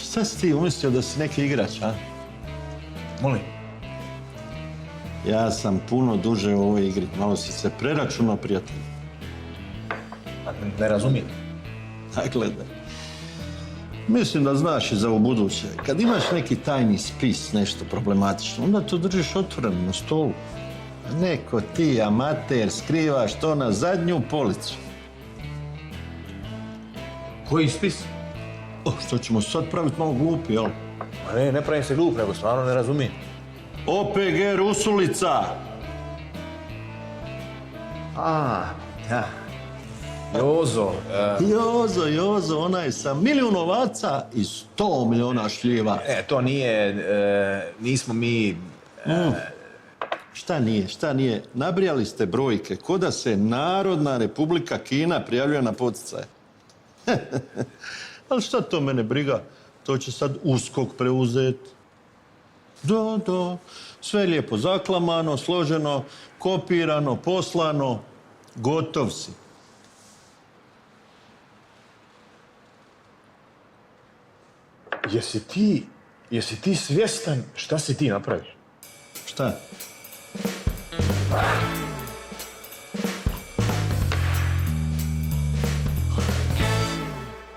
Šta si ti umislio da si neki igrač, a? Molim. Ja sam puno duže u ovoj igri. Malo si se preračunao, prijatelj. Ne razumijem. A gledaj. Mislim da znaš i za ubuduće. Kad imaš neki tajni spis, nešto problematično, onda to držiš otvoreno na stolu. A neko ti, amater, skrivaš to na zadnju policu. Koji spis? O, što ćemo sad praviti malo glupi, jel? Ma ne pravim se glup, nego stvarno ne razumijem. OPG Rusulica! Ja. Jozo. Jozo, onaj sa milijun ovaca i 100 miliona šljiva. To nije, nismo mi... Šta nije? Nabrijali ste brojke, ko da se Narodna Republika Kina prijavljuje na poticaje. Ali šta to mene briga? To će sad USKOK preuzeti. Da. Sve je lijepo zaklamano, složeno, kopirano, poslano. Gotov si. Jesi ti svjestan šta si ti napravio? Šta?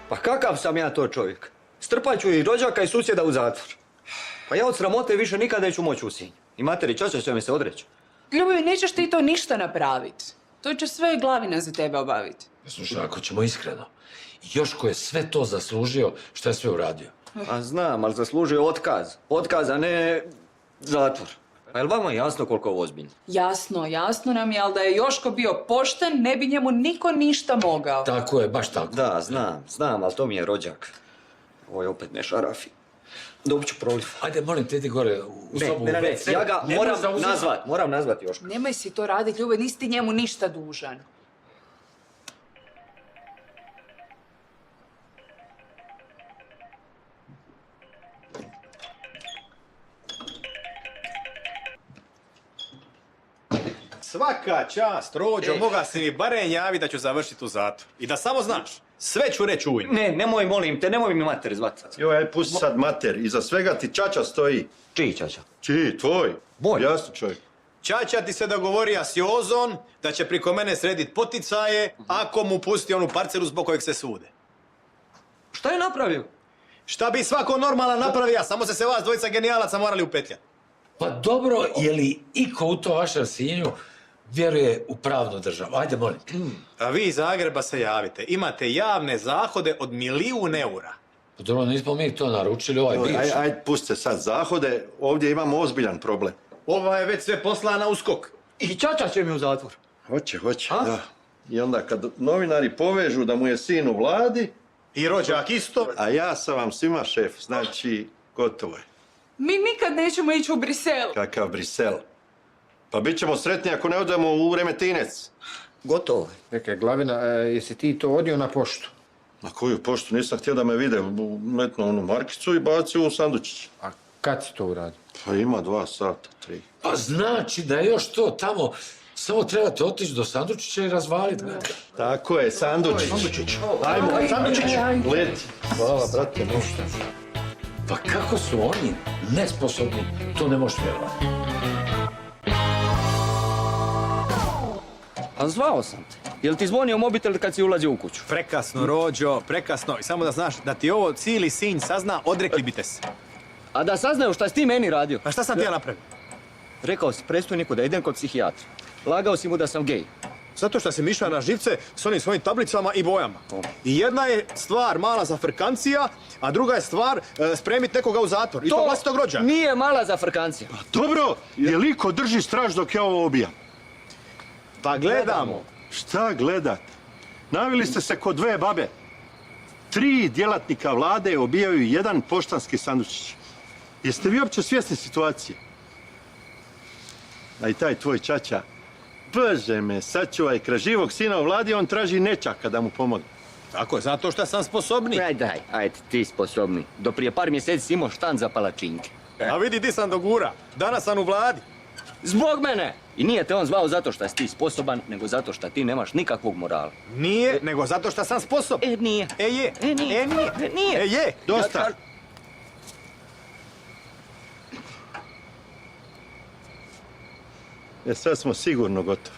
Pa kakav sam ja to čovjek? Strpat ću i rođaka i susjeda u zatvor. Pa ja od sramote više nikad neću moći u Sinj. I materi čača će mi se odreći. Ljubavi, nećeš ti to ništa napraviti. To će sve Glavina za tebe obaviti. Slušaj, ako ćemo iskreno, još ko je sve to zaslužio, što je sve uradio? A znam, ali zaslužuje otkaz. Otkaz, a ne zatvor. Pa je li vama jasno koliko je ovo ozbiljno? Jasno nam je, ali da je Joško bio pošten, ne bi njemu niko ništa mogao. Tako je, baš tako. Da, znam, ali to mi je rođak. Ovo je opet ne šarafi. Dobit ću proliv. Ajde, molim te, idi gore u sobu. Ne, ja ga moram nazvati Joška. Nemoj si to raditi, Ljube, nisi ti njemu ništa dužan. Svaka čast, Rođo, moga si mi barem javi da ću završiti u zatvor. I da samo znaš, sve ću reći u ime. Ne, nemoj, molim te, nemoj mi mater zvati. Joj, pusti sad mater, iza svega ti čača stoji. Čiji čača? Čiji, tvoj? Moj. Jasno, čovjek. Čača ti se dogovorija s Jozom da će priko mene sredit poticaje ako mu pusti onu parcelu zbog kojeg se sude. Šta je napravio? Šta bi svako normalan napravio, samo se vas dvojica genijalaca morali upetljati. Pa dobro, je li iko u to vašem Sinju vjeruje u pravnu državu? Ajde, molim te. A vi iz Zagreba se javite, imate javne zahode od 1.000.000 eura. Pa dobro, nismo mi to naručili, ovaj bivši. Ajde, pustite sad zahode, ovdje imamo ozbiljan problem. Ova je već sve poslana u skok. I čača će mi u zatvor. Hoće, da. I onda kad novinari povežu da mu je sin u vladi... I rođak isto. A ja sam vam svima šef, znači gotovo je. Mi nikad nećemo ići u Brisel. Kakav Brisel? Pa bit ćemo sretni ako ne odemo u Remetinec. Gotovo. Čekaj, Glavina, jesi ti to odnio na poštu? Na koju poštu? Nisam htio da me vide. Metno onu markicu i bacio u sandučić. A kad si to uradio? Pa ima 2 sata, 3. Pa znači da je još to tamo, samo trebate otići do sandučića i razvaliti ga. Tako je, sandučić. Ajmo, sandučić. Leti. Hvala, brate. Pa kako su oni nesposobni, to ne možeš vjerovati. A zvao sam te. Jel ti zvonio mobitel kad si ulazio u kuću? Prekasno, Rođo, prekasno. I samo da znaš, da ti ovo cijeli Sinj sazna, odrekli bi te se. A da saznaju šta si ti meni radio? A šta sam ti ja napravio? Rekao si predstojniku da idem kod psihijatra. Lagao si mu da sam gej. Zato što sam išao na živce s onim svojim tablicama i bojama. I jedna je stvar mala zafrkancija, a druga je stvar spremit nekoga u zatvor. I to vlastitog rođaka. Nije mala zafrkancija. Dobro, je liko drži straž dok ja ovo obijam? Pa gledamo. Šta gledat? Navili ste se kod 2 babe. 3 djelatnika vlade obijaju 1 poštanski sandučić. Jeste vi uopće svjesni situacije? A i taj tvoj čača, Bože me, sačuvaj, kraj živog sina u vladi, on traži nečaka da mu pomogne. Tako je, zato što sam sposobniji. Ajde, ti sposobni. Do prije par mjeseci si imao štant za palačinke. A vidi di sam do gura. Danas sam u vladi. Zbog mene! I nije te on zvao zato što si ti sposoban, nego zato što ti nemaš nikakvog morala. Nije, nego zato što sam sposoban. Nije. Je. Nije. Nije. Je. Dosta. Ja Sad smo sigurno gotovi.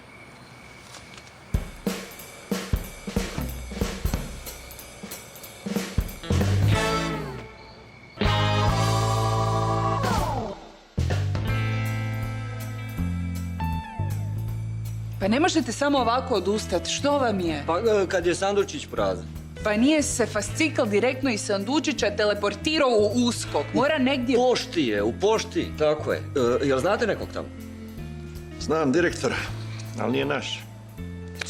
Pa ne možete samo ovako odustati, što vam je? Pa kad je sandučić prazan. Pa nije se fascikl direktno iz sandučića teleportirao u USKOK, mora negdje... Pošti je, u pošti, tako je. Jel znate nekog tamo? Znam direktora, ali nije naš.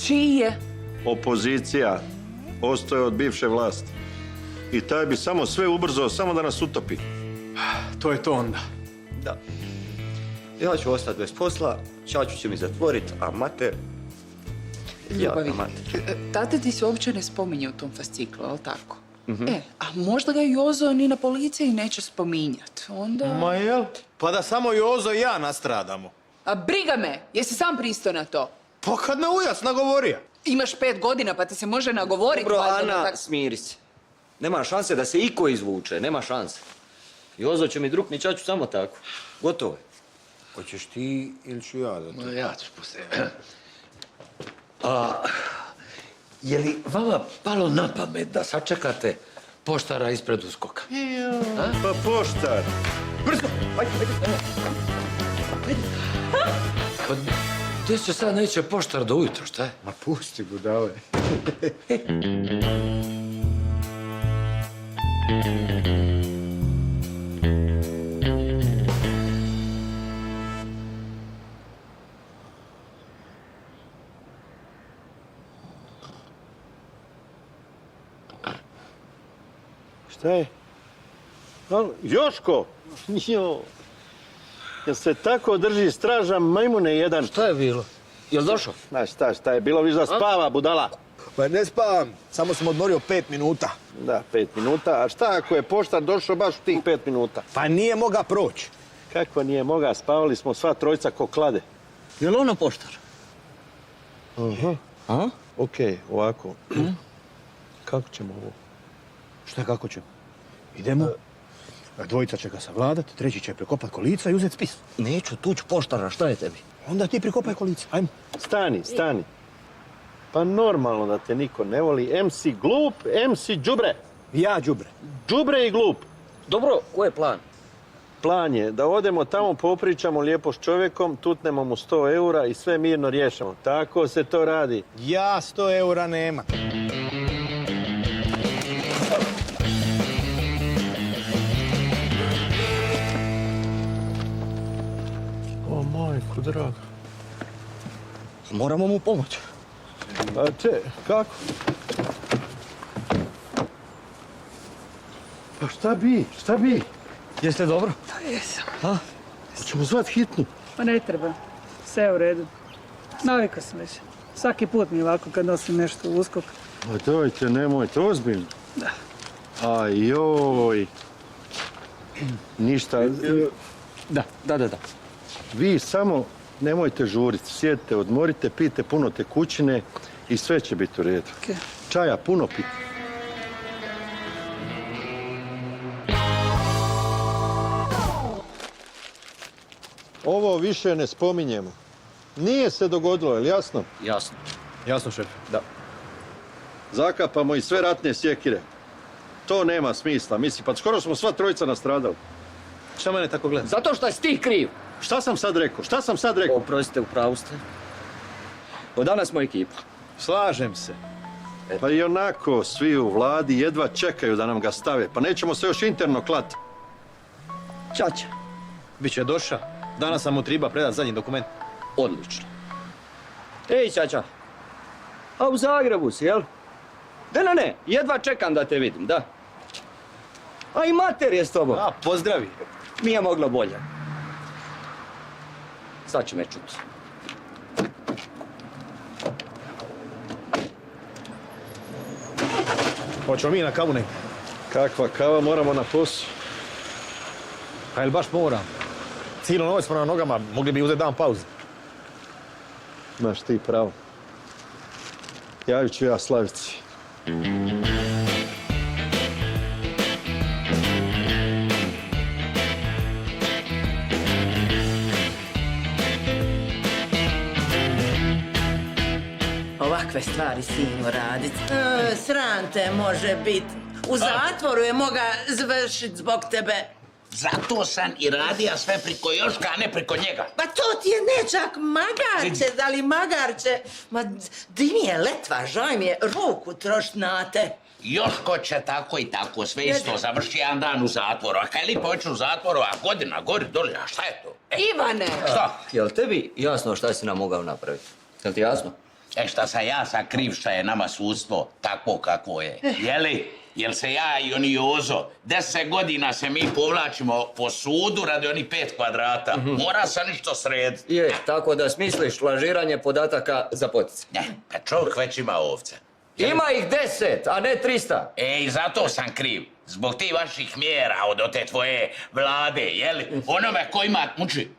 Čiji je? Opozicija ostaje od bivše vlasti. I taj bi samo sve ubrzao, samo da nas utopi. To je to onda. Da. Ja ću ostati bez posla, Čaču će mi zatvorit, a mater... Ljubavi. Ja, mater. Tate ti se uopće ne spominje u tom fasciklu, ali tako? A možda ga Jozo ni na policiji neće spominjat. Onda... Ma jel? Pa da samo Jozo i ja nastradamo. A briga me! Jesi sam pristao na to? Pa kad me ujas nagovorio. Imaš 5 godina pa te se može nagovoriti. Dobro, valjda, na Ana, tak- smiri se. Nema šanse da se iko izvuče, nema šanse. Jozo će mi drukni Čaču samo tako. Gotovo je. Hoćeš ti ili ću ja da to? Ja ću poslije. Je li vama palo na pamet da sačekate poštara ispred USKOK-a? Pa poštar. Pa gdje će sad neće poštar do ujutro, šta je? Ma pusti budale. Šta je? Joško! Jo. Jel se tako drži straža majmune jedan? Šta je bilo? Jel došao? Znaš šta je bilo, viš da spava, budala. Pa ne spavam, samo sam odmorio 5 minuta. Da, 5 minuta. A šta ako je poštar došao baš u tih 5 minuta? Pa nije moga proći. Kako nije moga, spavali smo sva trojica ko klade. Jel ono poštar? Okej, ovako. Kako ćemo ovo? Šta kako ćemo? Idemo. Dvojica će ga savladat, treći će prekopat kolica i uzeti spis. Neću tuć poštara, šta je tebi? Onda ti prikopaj kolica, ajmo. Stani. Pa normalno da te niko ne voli. Em si glup, em si đubre. Ja đubre. Đubre i glup. Dobro, ko je plan? Plan je da odemo tamo, popričamo lijepo s čovjekom, tutnemo mu 100 eura i sve mirno riješimo. Tako se to radi. Ja 100 eura nema. O, majku draga. Moramo mu pomoći. A kako? Pa šta bi? Jeste dobro? Pa jesam. Ćemo zvat hitnu. Pa ne treba. Sve je u redu. Navikao sam već. Svaki put mi je ovako kad nosim nešto u USKOK. Ma dajte, nemojte, ozbiljno. Da. Ajoj. Ništa. Da. Vi samo nemojte žuriti. Sjedite, odmorite, pijte puno tekućine i sve će biti u redu. Okej. Čaja puno piti. Ovo više ne spominjemo. Nije se dogodilo, je li jasno? Jasno. Jasno, šef. Da. Zakapamo i sve ratne sjekire. To nema smisla. Mislim, pa skoro smo sva trojica nastradali. Šta mene tako gleda? Zato što si ti kriv. Šta sam sad rekao? Oprostite, upravu ste. Od danas smo ekipa. Slažem se. Pa i onako svi u vladi jedva čekaju da nam ga stave. Pa nećemo se još interno klati. Čača. Biće doša. Danas sam mu treba predat zadnji dokument. Odlično. Ej, Čača. A u Zagrebu si, jel? Ne, jedva čekam da te vidim, da. A i mater je s tobom. A, pozdravi. Nije moglo bolje. Sad će me čuti. Hoćemo mi na kavu nek. Kakva kava, moramo na posao. Pa jel baš moram? cijelu noć smo na nogama, mogli bi uzeti dan pauzu. Imaš ti pravo. Javit ću ja Slavici. Ovakve stvari, sinu, radit. Sram te može bit. U zatvoru je moga završit zbog tebe. Zato sam i radija sve priko Joška, a ne priko njega. Pa to ti je nečak magarče, da li magarče? Ma, di mi je letva, žoj mi je ruku trošt na te. Joško će tako i tako, sve isto, završi jedan dan u zatvoru. A kaj li počne u zatvoru, a godina, gori, doli, a šta je to? Ivane! Šta? Jel tebi jasno šta si nam mogao napraviti? Jel ti jasno? Šta sam ja sad kriv šta je nama sudstvo takvo kakvo je? Jeli? Jel se ja i oni Jozo, 10 godina se mi povlačimo po sudu radi oni 5 kvadrata. Mora se ništo srediti. Je, tako da smisliš lažiranje podataka za poticaj. Ne, kad čovjek već ima ovce. Ima ih 10, a ne 300. I zato sam kriv. Zbog tih vaših mjera od te tvoje vlade, jeli? Onome ko ima, muči,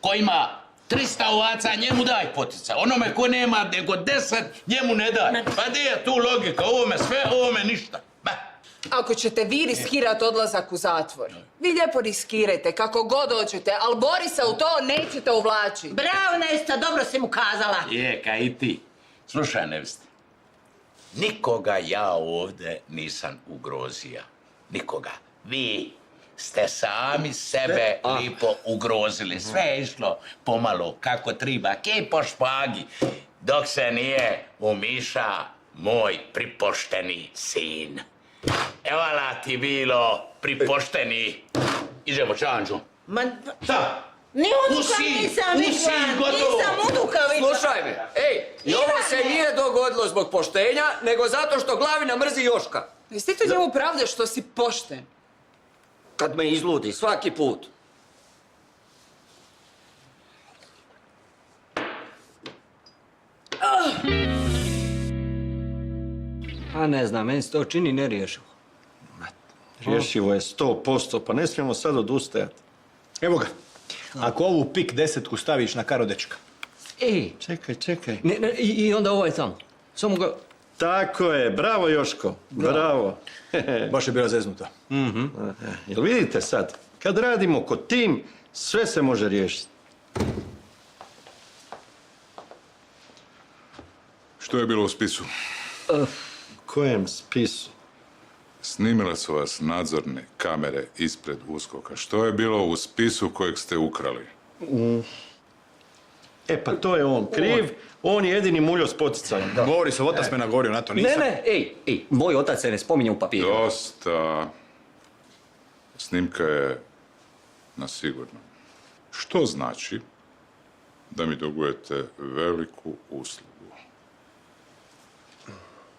ko ima 300 ovaca, njemu daj poticaj. Onome ko nema nego 10, njemu ne daj. Pa gdje je tu logika? Ovome sve, ovome ništa. Ako ćete vi riskirati odlazak u zatvor, vi lijepo riskirajte, kako god hoćete, ali Borisa u to nećete uvlačiti. Bravo, Nesta, dobro si mu kazala. Je, ka i ti. Slušaj, Nevste. Nikoga ja ovdje nisam ugrozio. Nikoga. Vi ste sami sebe lipo ugrozili. Sve je išlo pomalo kako treba. Kej po špagi. Dok se nije umiša moj pripošteni sin. Evala ti bilo pripošteni. Idemo, Čanđu. Ma, Šta? ni unuka nisam vidjela, nisam unuka vidjela. Slušaj me, ej, i ovo se nije dogodilo zbog poštenja, nego zato što Glavina mrzi Joška. Jesi ti to njemu pravda što si pošten? Kad me izludi, svaki put. A ne znam, meni se to čini nerješivo. Rješivo je 100%, pa ne smijemo sad odustajati. Evo ga, ako ovu pik 10 staviš na karo dečka. Ej, Čekaj. i onda ovaj tamo. Samo ga... Tako je, bravo Joško, bravo. Baš je bila zeznuta. Jel vidite sad, kad radimo kod tim, sve se može riješiti. Što je bilo u spisu? Kojem spisu? Snimile su vas nadzorne kamere ispred USKOK-a. Što je bilo u spisu kojeg ste ukrali? E pa to je on kriv, on je jedini muljo s poticajem. Govori se, otac me nagovorio na to, nisam. Ne, ej, moj otac se ne spominje u papiru. Dosta. Snimka je na sigurno. Što znači da mi dugujete veliku uslugu.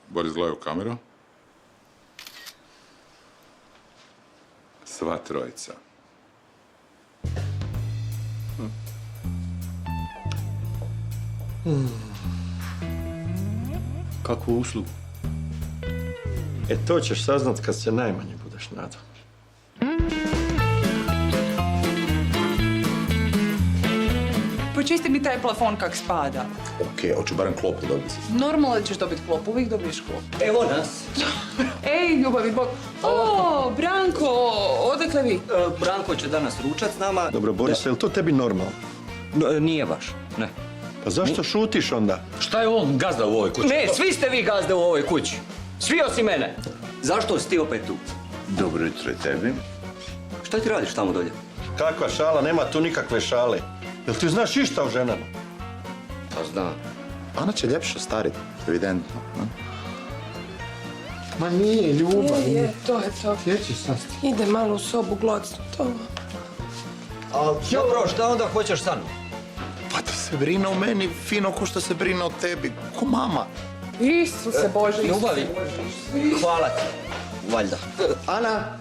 Boris, gledaj u kameru. Sva trojica. Kakvu uslugu? E to ćeš saznat kad se najmanje budeš nadao. Počisti mi taj plafon kak spada. Okej, hoću barem klopu dobiti. Normalno da ćeš dobiti klop, uvijek dobiješ klop. Evo nas. Ej, ljubavi bog. O, Branko, odakle vi? Branko će danas ručat s nama. Dobro, Boris, je li to tebi normalno? Nije baš, ne. Pa zašto šutiš onda? Šta je on gazda u ovoj kući? Ne, svi ste vi gazde u ovoj kući. Svi osim mene. Zašto si ti opet tu? Dobro jutro i tebi. Šta ti radiš tamo dolje? Kakva šala, nema tu nikakve šale. Jel ti znaš išta o ženama? Pa znam. Ona će ljepše stariti, evidentno. Ma nije, ljubav. Je, to je to. Sjeći sam. Ide malo u sobu glocnu, to. Dobro, šta onda hoćeš sa mnom? Pa da se brine o meni fino ko što se brine o tebi, ko mama. Isuse Bože, Ljubavi, hvala ti. Valjda. Ana,